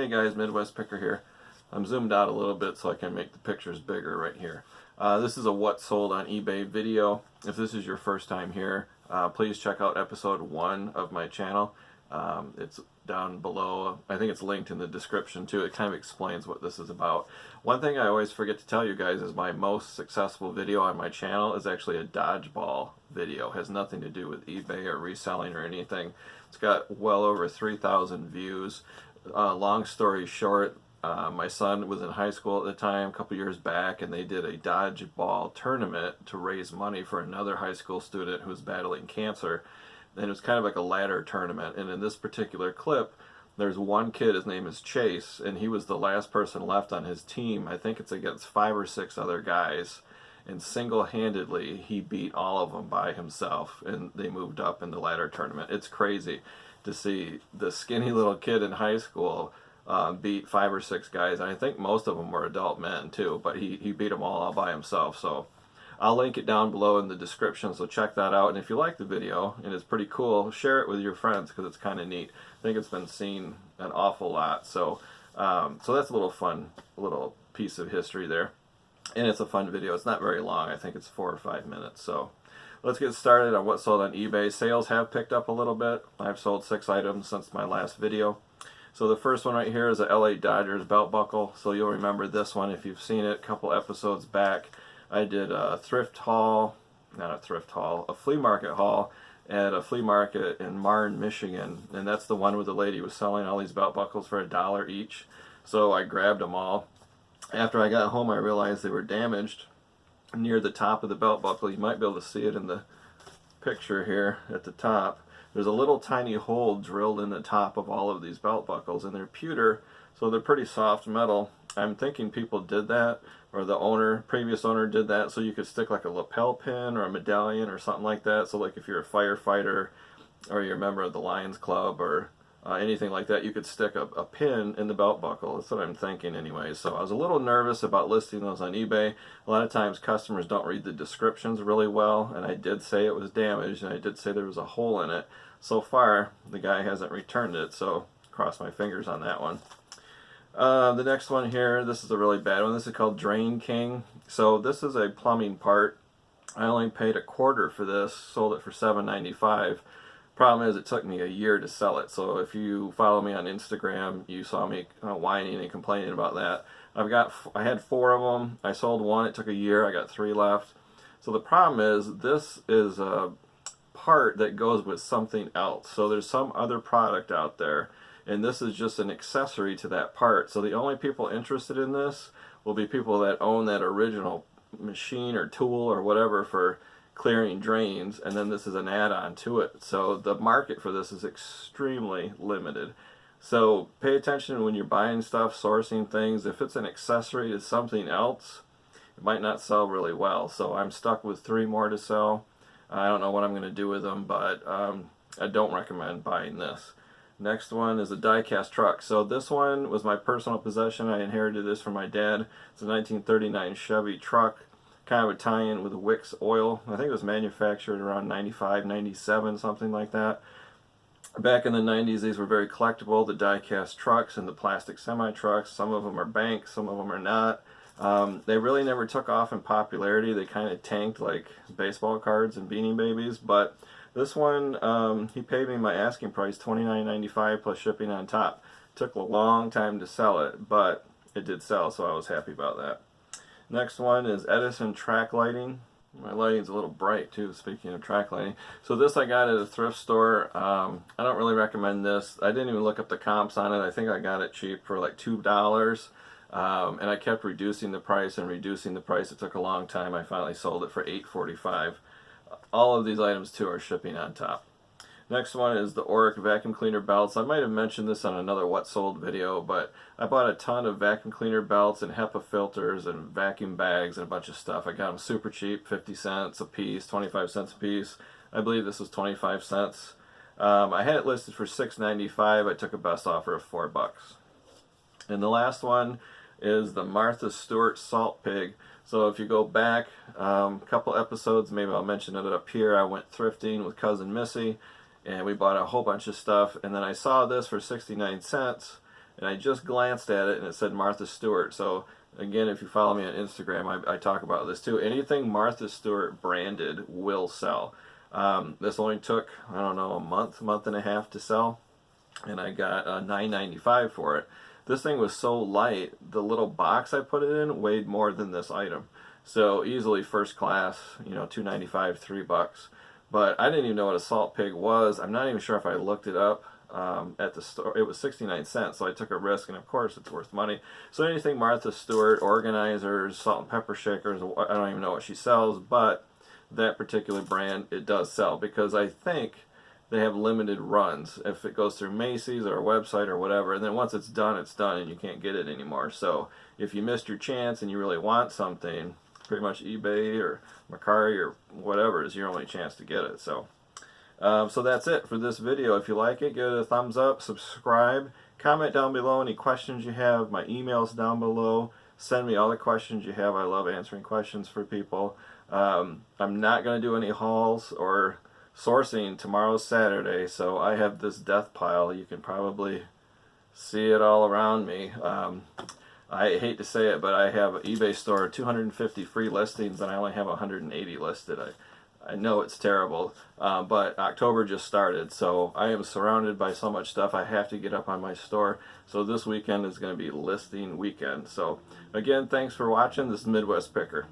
Hey guys, Midwest Picker here. I'm zoomed out a little bit so I can make the pictures bigger right here. This is a what sold on eBay video. If this is your first time here, please check out episode 1 of my channel. It's down below. I think it's linked in the description too. It kind of explains what this is about. One thing I always forget to tell you guys is my most successful video on my channel is actually a dodgeball video. It has nothing to do with eBay or reselling or anything. It's got well over 3,000 views. Long story short, my son was in high school at the time, a couple years back, and they did a dodgeball tournament to raise money for another high school student who was battling cancer. And it was kind of like a ladder tournament. And in this particular clip, there's one kid, his name is Chase, and he was the last person left on his team. I think it's against 5 or 6 other guys. And single-handedly, he beat all of them by himself, and they moved up in the ladder tournament. It's crazy to see the skinny little kid in high school beat 5 or 6 guys. And I think most of them were adult men, too, but he beat them all by himself. So I'll link it down below in the description, so check that out. And if you like the video, and it's pretty cool, share it with your friends because it's kind of neat. I think it's been seen an awful lot. So so that's a little fun, little piece of history there. And it's a fun video. It's not very long. I think it's 4 or 5 minutes. So let's get started on what sold on eBay. Sales have picked up a little bit. I've sold 6 items since my last video. So the first one right here is a LA Dodgers belt buckle. So you'll remember this one if you've seen it a couple episodes back. I did a thrift haul, not a thrift haul, a flea market haul at a flea market in Marne, Michigan. And that's the one where the lady was selling all these belt buckles for $1 each. So I grabbed them all. After I got home, I realized they were damaged near the top of the belt buckle. You might be able to see it in the picture here at the top. There's a little tiny hole drilled in the top of all of these belt buckles, and they're pewter, so they're pretty soft metal. I'm thinking people did that, or the previous owner did that, so you could stick like a lapel pin or a medallion or something like that. So like if you're a firefighter or you're a member of the Lions Club or anything like that, you could stick a pin in the belt buckle. That's what I'm thinking anyway. So I was a little nervous about listing those on eBay. A lot of times customers don't read the descriptions really well, and I did say it was damaged, and I did say there was a hole in it. So far, the guy hasn't returned it, so cross my fingers on that one. The next one here, this is a really bad one. This is called Drain King. So this is a plumbing part. I only paid $1/4 for this, sold it for $7.95. Problem is, it took me a year to sell it. So if you follow me on Instagram, you saw me whining and complaining about that. I had 4 of them. I sold 1. It took a year. I got 3 left. So the problem is, this is a part that goes with something else. So there's some other product out there, and this is just an accessory to that part. So the only people interested in this will be people that own that original machine or tool or whatever for clearing drains, and then this is an add-on to it. So the market for this is extremely limited. So pay attention when you're buying stuff, sourcing things. If it's an accessory to something else, it might not sell really well. So I'm stuck with 3 more to sell. I don't know what I'm going to do with them, but I don't recommend buying this. Next one is a die-cast truck. So this one was my personal possession. I inherited this from my dad. It's a 1939 Chevy truck, kind of a tie-in with Wix oil. I think it was manufactured around 95, 97, something like that. Back in the 90s, these were very collectible, the die-cast trucks and the plastic semi-trucks. Some of them are banked, some of them are not. They really never took off in popularity. They kind of tanked like baseball cards and Beanie Babies. But this one, he paid me my asking price, $29.95 plus shipping on top. Took a long time to sell it, but it did sell, so I was happy about that. Next one is Edison track lighting. My lighting's a little bright too, speaking of track lighting. So this I got at a thrift store. I don't really recommend this. I didn't even look up the comps on it. I think I got it cheap for like $2. And I kept reducing the price and reducing the price. It took a long time. I finally sold it for $8.45. All of these items too are shipping on top. Next one is the Oric vacuum cleaner belts. I might have mentioned this on another what sold video, but I bought a ton of vacuum cleaner belts and HEPA filters and vacuum bags and a bunch of stuff. I got them super cheap, 50 cents a piece, 25 cents a piece. I believe this was 25 cents. I had it listed for $6.95. I took a best offer of $4. And the last one is the Martha Stewart Salt Pig. So if you go back a couple episodes, maybe I'll mention it up here, I went thrifting with cousin Missy, and we bought a whole bunch of stuff, and then I saw this for 69 cents, and I just glanced at it and it said Martha Stewart. So again, if you follow me on Instagram, I talk about this too. Anything Martha Stewart branded will sell. This only took, I don't know, a month and a half to sell, and I got $9.95 for it. This thing was so light, the little box I put it in weighed more than this item. So easily first class, you know, $2.95, $3. But I didn't even know what a salt pig was. I'm not even sure if I looked it up at the store. It was 69 cents, so I took a risk, and of course it's worth money. So anything Martha Stewart, organizers, salt and pepper shakers, I don't even know what she sells, but that particular brand, it does sell, because I think they have limited runs if it goes through Macy's or a website or whatever, and then once it's done and you can't get it anymore. So if you missed your chance and you really want something, pretty much eBay or Mercari or whatever is your only chance to get it. So so that's it for this video. If you like it, give it a thumbs up, subscribe, comment down below any questions you have. My email's down below. Send me all the questions you have. I love answering questions for people. I'm not going to do any hauls or sourcing. Tomorrow's Saturday, so I have this death pile. You can probably see it all around me. I hate to say it, but I have an eBay store, 250 free listings, and I only have 180 listed. I know it's terrible, but October just started, so I am surrounded by so much stuff. I have to get up on my store. So this weekend is going to be listing weekend. So again, thanks for watching. This is Midwest Picker.